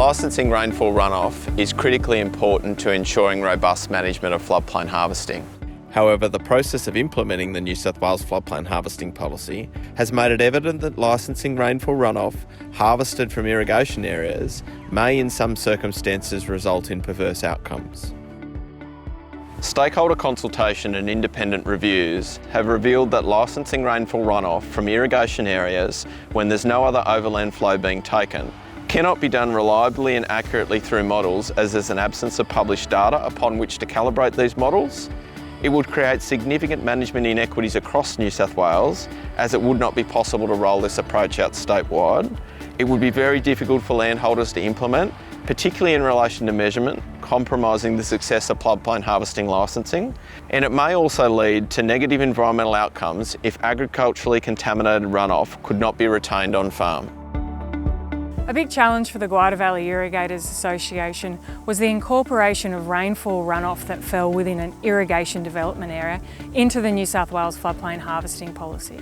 Licensing rainfall runoff is critically important to ensuring robust management of floodplain harvesting. However, the process of implementing the New South Wales floodplain harvesting policy has made it evident that licensing rainfall runoff harvested from irrigation areas may in some circumstances result in perverse outcomes. Stakeholder consultation and independent reviews have revealed that licensing rainfall runoff from irrigation areas when there's no other overland flow being taken cannot be done reliably and accurately through models, as there's an absence of published data upon which to calibrate these models. It would create significant management inequities across New South Wales, as it would not be possible to roll this approach out statewide. It would be very difficult for landholders to implement, particularly in relation to measurement, compromising the success of floodplain harvesting licensing. And it may also lead to negative environmental outcomes if agriculturally contaminated runoff could not be retained on farm. A big challenge for the Gwydir Valley Irrigators Association was the incorporation of rainfall runoff that fell within an irrigation development area into the New South Wales floodplain harvesting policy.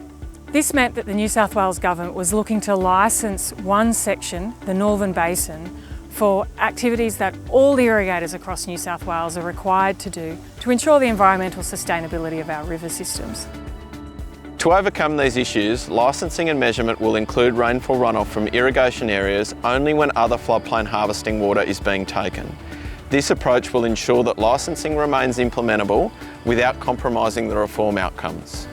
This meant that the New South Wales Government was looking to licence one section, the Northern Basin, for activities that all irrigators across New South Wales are required to do to ensure the environmental sustainability of our river systems. To overcome these issues, licensing and measurement will include rainfall runoff from irrigation areas only when other floodplain harvesting water is being taken. This approach will ensure that licensing remains implementable without compromising the reform outcomes.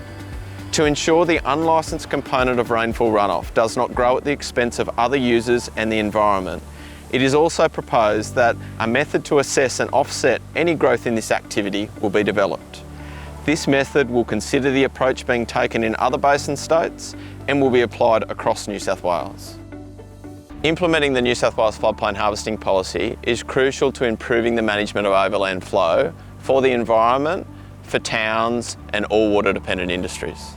To ensure the unlicensed component of rainfall runoff does not grow at the expense of other users and the environment, it is also proposed that a method to assess and offset any growth in this activity will be developed. This method will consider the approach being taken in other basin states and will be applied across New South Wales. Implementing the New South Wales floodplain harvesting policy is crucial to improving the management of overland flow for the environment, for towns and all water dependent industries.